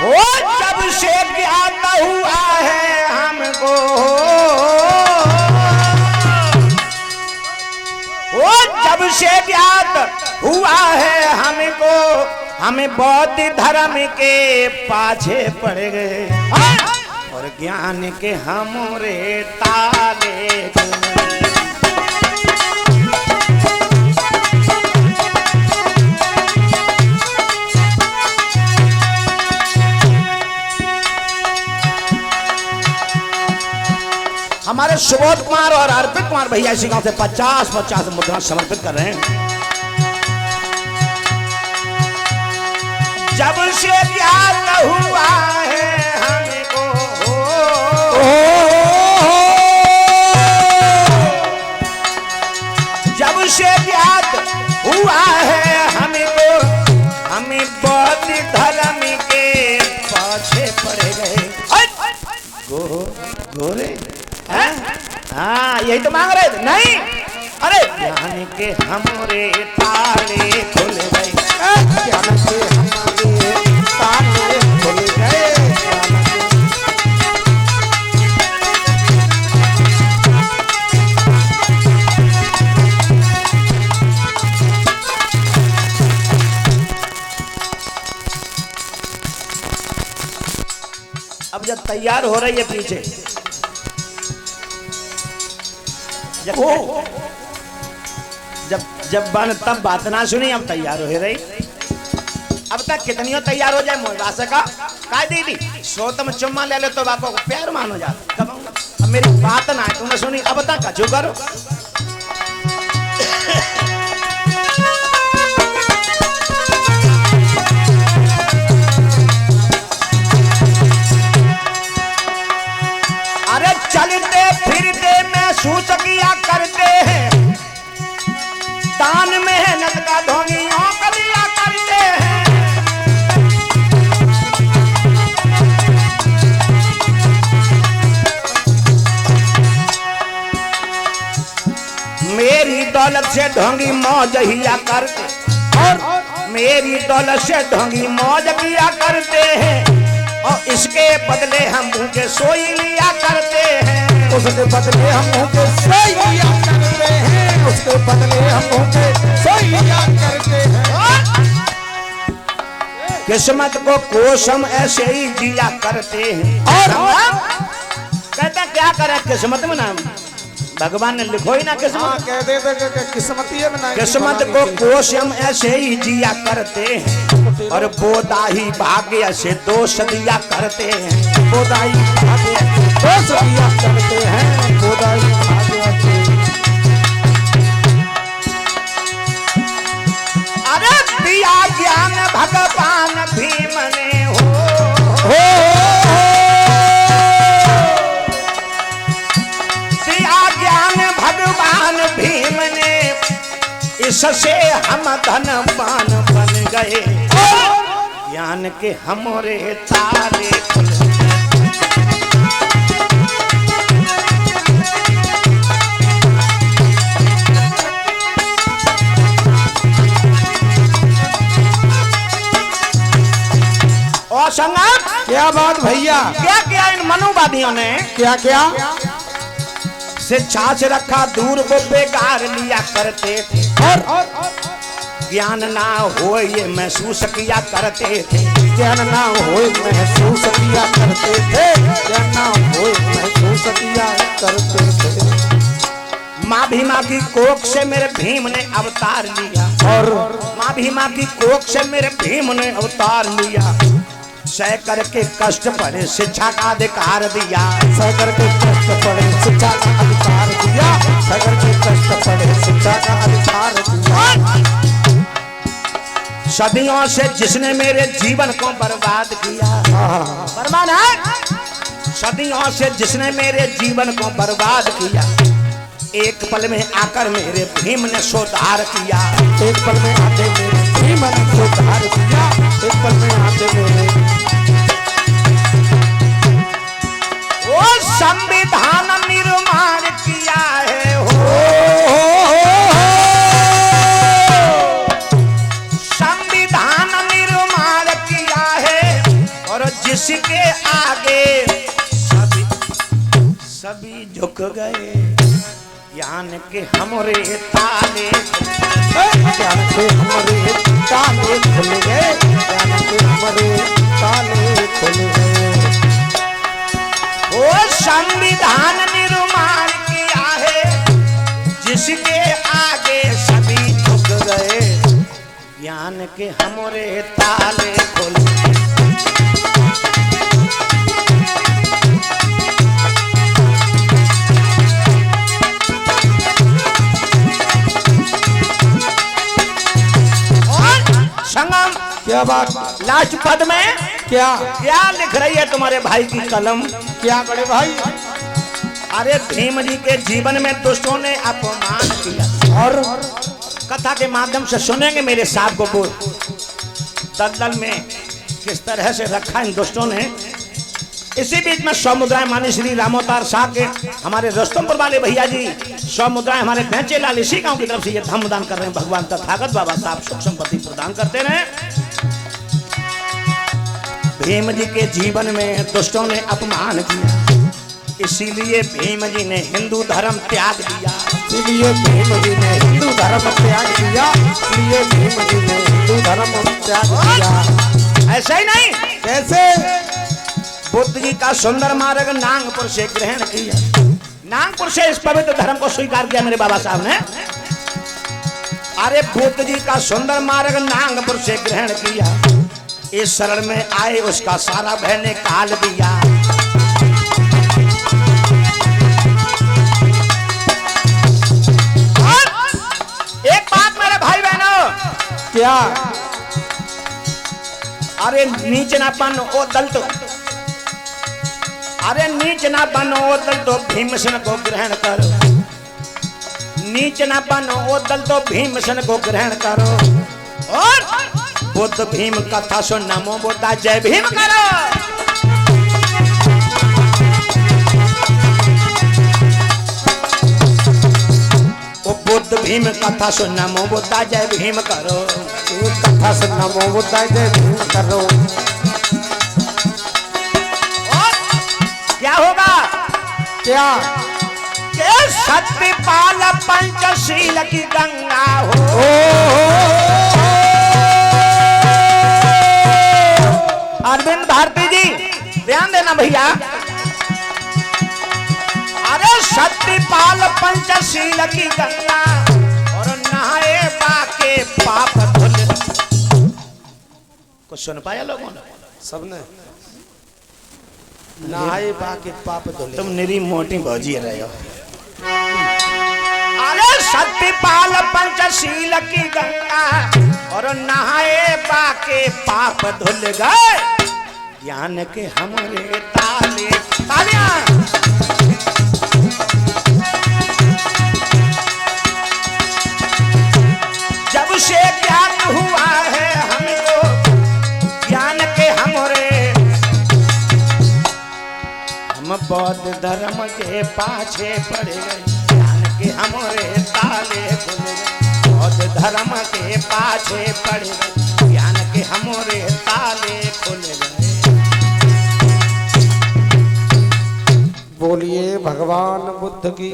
वो जब से ज्ञात हुआ है हमको, वो जब से ज्ञात हुआ है हमको, हमें बौद्ध धर्म के पाछे पड़ गए और ज्ञान के हमरे ताले। हमारे सुबोध कुमार और अर्पित कुमार भैया इसी गांव से 50-50 मुद्रा समर्पित कर रहे हैं। जब से ज्ञात हुआ है हमको, जब से ज्ञात हुआ है हमको, हमें बौद्ध धर्म के पाछे पड़ गए। गोरे हाँ यही तो मांग रहे थे। नहीं, अरे ज्ञान के हमरे ताले खुल गए, ज्ञान के हमरे ताले खुल गए। अब जब तैयार हो रही है पीछे, जब जब बन तब बात ना सुनी, अब तैयार हो रही। अब तक कितनी तैयार हो जाए मोहबासा का दीदी सो तुम चुम्मा ले लो तो बाको प्यार मान हो जाता। अब मेरी बात ना तुमने सुनी, अब तक कचू करो। अरे चलते फिरते महसूस किया करते हैं, दान मेहनत का ढोंगियों का लिया करते हैं। मेरी दौलत से ढोंगी मौज हिया करते, और मेरी दौलत से ढोंगी मौज किया करते हैं, और इसके बदले हम भूखे सोई लिया करते हैं। उसके बदले हम भूखे सोई लिया करते हैं, उसके बदले हम भूखे सोई लिया करते हैं। किस्मत को कोसम ऐसे ही जिया करते हैं। और कहता क्या करे किस्मत में ना, भगवान ने लिखो ही ना किस्मत, कह दे किस्मत ही है। किस्मत को कोसम ऐसे ही जिया करते हैं, और बोदाही भाग्य से दोष दिया करते हैं। बोदाही भाग्य दोष दिया करते हैं, बोदाही भाग्य से। अरे दिया ज्ञान भगवान भीम ने हो, दिया ज्ञान भगवान भीम ने, इससे हम धनवान बन गए, ज्ञान के हमरे ताले खुल गए। और संगत क्या बात भैया, क्या क्या इन मनुवादियों ने क्या क्या शिक्षा से रखा दूर को बेकार लिया करते थे, और ज्ञान ना हो ये महसूस किया करते थे। ज्ञान ना हो महसूस किया करते थे, ज्ञान ना हो महसूस किया करते थे। माँ भीमा की कोख से मेरे भीम ने अवतार लिया, और माँ भीमा की कोख से मेरे भीम ने अवतार लिया। सह करके कष्ट पड़े शिक्षा का अधिकार दिया, सह करके कष्ट पड़े शिक्षा का अधिकार दिया, सह करके कष्ट पड़े शिक्षा का अधिकार दिया। सदियों से जिसने मेरे जीवन को बर्बाद किया, बर्बाद है, सदियों से जिसने मेरे जीवन को बर्बाद किया, एक पल में आकर मेरे भीम ने सुधार किया। एक पल में आते मेरे भीम ने सुधार किया, एक पल में आते मेरे। वो संविधान निर्माण किया है, हो संविधान निर्माण किया है, और जिसके आगे सभी झुक गए, ज्ञान के हमरे ताले, ज्ञान के हमरे ताले खुल गए, ज्ञान के हमरे ताले खुल गए। वो संविधान निर्माण किया है, जिसके आगे सभी झुक गए, ज्ञान के हमरे ताले खुल गए। संगम क्या बात, लास्ट पद में क्या क्या लिख रही है तुम्हारे भाई की कलम? क्या बड़े भाई? अरे भीम जी के जीवन में दुष्टों ने अपमान किया, और कथा के माध्यम से सुनेंगे मेरे साहब को बोल दलदल में किस तरह से रखा इन दुष्टों ने। इसी बीच में 100 मुद्राएं मानी श्री रामोतार साहब के हमारे रोस्तमपुर वाले भैया जी 100 मुद्राएं हमारे भैंचे लाल इसी गांव की तरफ से ये धर्मदान कर रहे हैं। भगवान तथागत बाबा साहब सुख संपत्ति प्रदान करते रहे। भीम जी के जीवन में दुष्टों ने अपमान किया, इसीलिए भीम जी ने हिंदू धर्म त्याग दिया। इसलिए भीम जी ने हिंदू धर्म त्याग दिया, इसलिए भीम जी ने हिंदू धर्म त्याग दिया। ऐसा ही नहीं, कैसे? बुद्ध जी का सुंदर मार्ग नागपुर से ग्रहण किया, नागपुर से इस पवित्र धर्म को स्वीकार किया मेरे बाबा साहब ने। अरे बुद्ध जी का सुंदर मार्ग नागपुर से ग्रहण किया, इस शरण में आए उसका सारा भय ने काल दिया। एक बात मेरे भाई बहनों, क्या? अरे नीच ना बनो ओ दलित, अरे नीच ना बनो ओ दलित भीमसेन को ग्रहण करो, नीच ना बनो ओ दलित भीमसेन को ग्रहण करो, और बुद्ध भीम कथा सुन नमो बुद्धा जय भीम करो। ओ बुद्ध भीम कथा सुन नमो बुद्धा जय भीम करो, कथा सुन नमो बुद्धा जय भीम करो। और क्या होगा? क्या? के सत्यपाल पंचशील की गंगा हो। अरविंद भारती जी ध्यान देना भैया, अरे सत्यपाल पंचशील की गंगा और नहाए बाके पाप धुल। कुछ सुन पाया लोगों ने? सबने नहाए बाके पाप धुले। तुम निरी मोटी भौजी रहे हो। अरे सत्यपाल पंचशील की गंगा और नहाए बाके पाप धुल गए, ज्ञान के हमरे ताले। तालियां। जब से ज्ञान हुआ है हमको, ज्ञान के हमरे, हम बौद्ध धर्म के पाछे पड़ गए, ज्ञान के हमरे ताले खुल गए, बौद्ध धर्म के पाछे पड़ गए, ज्ञान के हमरे ताले खुल गए। बोलिए भगवान बुद्ध की।